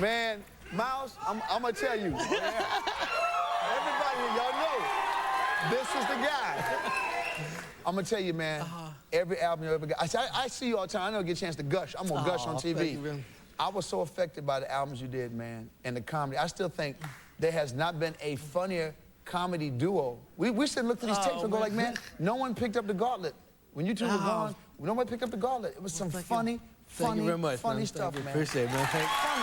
Man, Miles, I'm going to tell you. Oh, yeah. Everybody, y'all know, this is the guy. I'm going to tell you, man, every album you ever got. I see you all the time. I never get a chance to gush. I'm going to gush on TV. Thank you, man. I was so affected by the albums you did, man, and the comedy. I still think there has not been a funnier comedy duo. We sit and look at these tapes and go like, man, no one picked up the gauntlet. When you two were gone, nobody picked up the gauntlet. It was some funny Thank you very much, funny man. stuff, Thank you. man. Appreciate it, man. Funny stuff.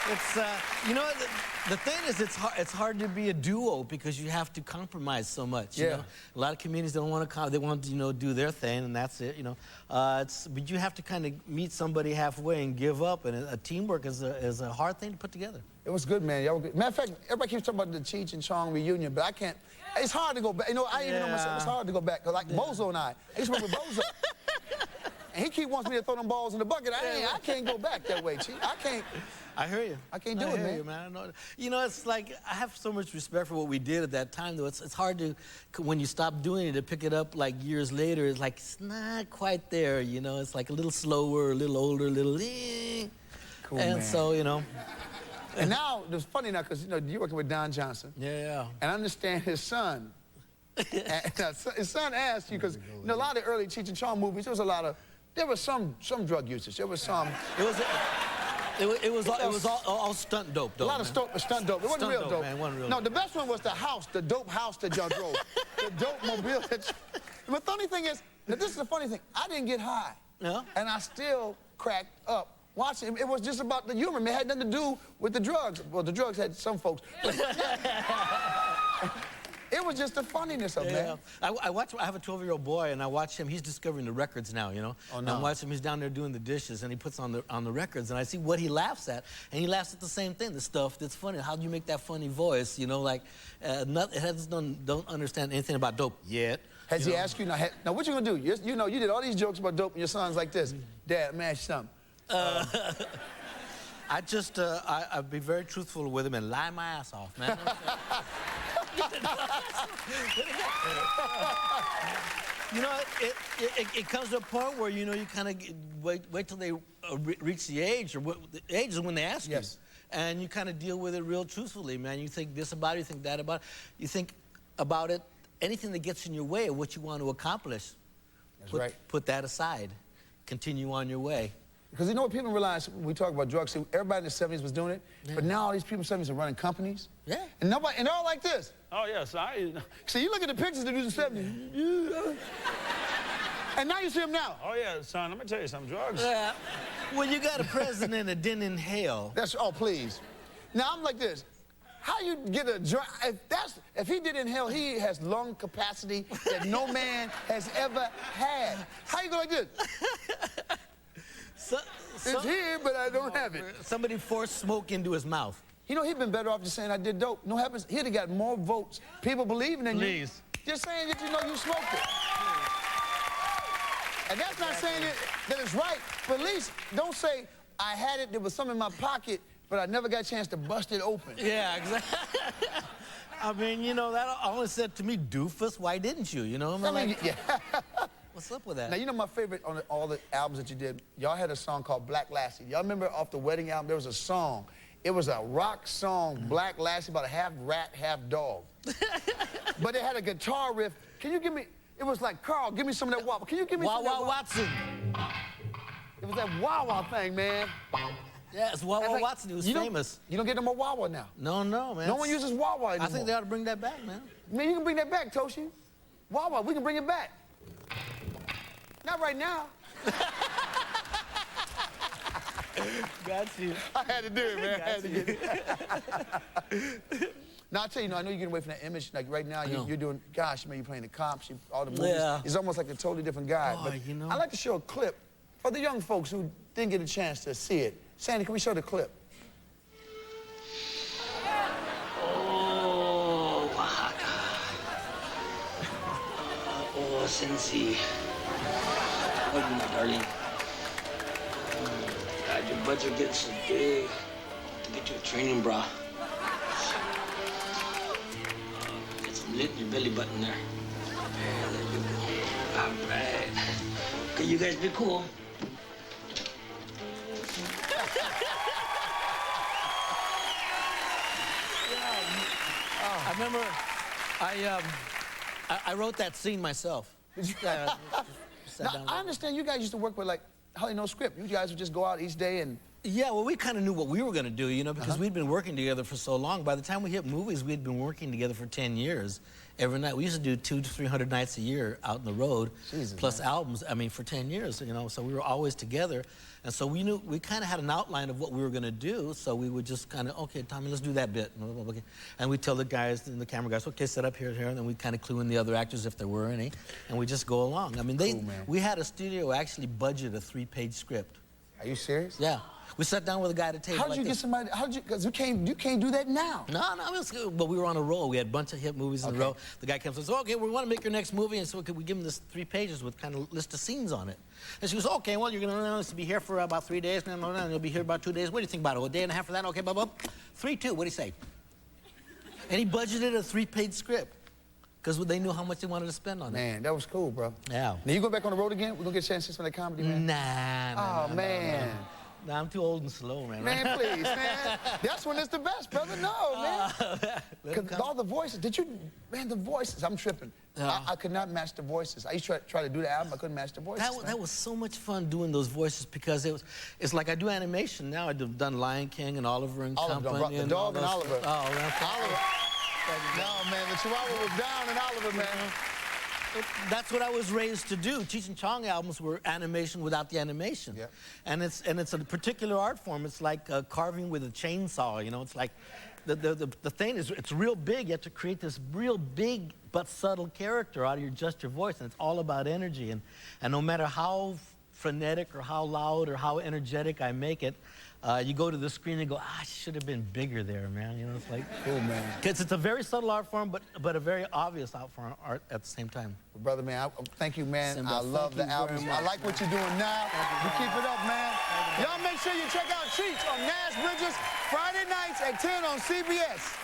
It's you know, the thing is, it's hard to be a duo because you have to compromise so much. You know? A lot of comedians don't want to. They want to, do their thing, and that's it. But you have to kind of meet somebody halfway and give up. And a teamwork is a hard thing to put together. It was good, man. Y'all were good. Matter of fact, everybody keeps talking about the Cheech and Chong reunion, but I can't. It's hard to go back. I even know myself. It's hard to go back. Cause like Bozo and I used to work with Bozo. And he wants me to throw them balls in the bucket. I can't go back that way, Cheech. I can't. I hear you. I can't do it, man. I know. It's like I have so much respect for what we did at that time, though. It's hard to, when you stop doing it, to pick it up like years later. It's like it's not quite there. It's like a little slower, a little older, a little. Cool, and man. so And now it's funny now because you're working with Don Johnson. Yeah. And I understand his son. His son asked you because a lot of the early Cheech and Chong movies, there was some drug usage. There was some. It was all stunt dope, though. A lot of stunt dope. It wasn't real dope. Man, wasn't real no, the best one was the dope house that y'all drove. The dope mobile. But the funny thing is, this is the funny thing. I didn't get high. Yeah. And I still cracked up watching. It was just about the humor. It had nothing to do with the drugs. Well, the drugs had some folks. It was just the funniness of it, man. I have a 12-year-old boy, and I watch him. He's discovering the records now, Oh, no. I'm watching him. He's down there doing the dishes, and he puts on the records, and I see what he laughs at, and he laughs at the same thing, the stuff that's funny. How do you make that funny voice, don't understand anything about dope yet. Has he asked you, now what you gonna do? You did all these jokes about dope, and your son's like this. Dad, man, something. I'd be very truthful with him and lie my ass off, man. It comes to a point where you kind of wait till they reach the age, or the age is when they ask you, and you kind of deal with it real truthfully, man. You think this about it, you think that about it, you think about it, anything that gets in your way of what you want to accomplish. That's right. Put that aside, continue on your way. Because what people realize when we talk about drugs, see, everybody in the 70s was doing it, but now all these people in the 70s are running companies. Yeah. And they're all like this. Oh, yes, See, you look at the pictures they do in the 70s. And now you see them now. Oh, yeah, son, let me tell you something, drugs. Yeah. Well, you got a president that didn't inhale. Oh, please. Now, I'm like this. How you get a drug? If he did inhale, he has lung capacity that no man has ever had. How you go like this? It's here, but I don't have it. Somebody forced smoke into his mouth. He'd been better off just saying I did dope. No happens. He'd have got more votes. People believing in you. Just saying that you smoked it. And that's not saying that it's right, but at least don't say I had it, there was something in my pocket, but I never got a chance to bust it open. Yeah, exactly. I mean, that always said to me, doofus, why didn't you? What's up with that? Now, my favorite on all the albums that you did, y'all had a song called Black Lassie. Y'all remember off the Wedding album, there was a song. It was a rock song, Black Lassie, about a half rat, half dog. But it had a guitar riff. Can you give me, it was like, Carl, give me some of that wah-wah. Can you give me some of that Wah-wah Watson. It was that wah-wah thing, man. Yeah, it's Wah-wah Watson. He was famous. You don't get no more wah-wah now. No, man. No one uses wah-wah anymore. I think they ought to bring that back, man. Man, you can bring that back, Toshi. Wah-wah, we can bring it back. Not right now. Got you. I had to do it, man. I had to get it. Now, I'll tell you, I know you're getting away from that image. Like, right now, you're doing, gosh, man, you're playing the cops, all the movies. Yeah. It's almost like a totally different guy. Oh, but I'd like to show a clip for the young folks who didn't get a chance to see it. Sandy, can we show the clip? Oh, Oaxaca. Oh, Cincy. Oh, my darling. God, your buds are getting so big. To get you a training bra. Get some lint in your belly button there. There you go. All right. Okay, you guys be cool. I remember I wrote that scene myself. Now, I understand you guys used to work with, like, hardly no script. You guys would just go out each day and... Yeah, well, we kind of knew what we were going to do, you know, because we'd been working together for so long. By the time we hit movies, we'd been working together for 10 years. Every night. We used to do 200 to 300 nights a year out on the road, Jesus, plus man. albums, I mean, for 10 years, you know, so we were always together. And so we knew, we kind of had an outline of what we were going to do, so we would just kind of, okay, Tommy, let's do that bit. Okay. And we'd tell the guys, the camera guys, okay, set up here, and then we'd kind of clue in the other actors if there were any, and we just go along. I mean, we had a studio actually budget a 3-page script. Are you serious? Yeah. We sat down with a guy at a table. How'd you get somebody? Because you can't do that now. No, it was good. But we were on a roll. We had a bunch of hit movies in a row. The guy comes and says, okay, we want to make your next movie. And so could we give him this 3 pages with kind of list of scenes on it? And she goes, okay, well, you're going to be here for about 3 days. And you'll be here about 2 days. What do you think about it? A day and a half for that? Okay, blah, blah. 3-2, what do you say? And he budgeted a 3-page script because they knew how much they wanted to spend on it. Man, that was cool, bro. Yeah. Now, you go back on the road again? We're going to get a chance to see some of that comedy, man? Nah. Oh, man. Nah, I'm too old and slow, man. Man, please, man. That's when it's the best, brother. No, man. Because all the voices, man, the voices, I'm tripping. I could not match the voices. I used to try to do the album, I couldn't match the voices. That was so much fun doing those voices because it's like I do animation now. I've done Lion King and Oliver and Company. The dog and Oliver. Oh, man. Oliver. No, man, the Chihuahua was down in Oliver, man. That's what I was raised to do. Cheech and Chong albums were animation without the animation. Yep. And it's a particular art form. It's like carving with a chainsaw, you know. It's like the thing is, it's real big. You have to create this real big but subtle character out of just your voice, and it's all about energy. And no matter how frenetic or how loud or how energetic I make it, you go to the screen and go, I should have been bigger there, man. You know, it's like, cool, man. Because it's a very subtle art form, but a very obvious art form at the same time. Well, brother, man, thank you, man. Sinbad, I love the album. I like what you're doing now. You keep it up, man. Y'all make sure you check out Cheech on Nash Bridges Friday nights at 10 on CBS.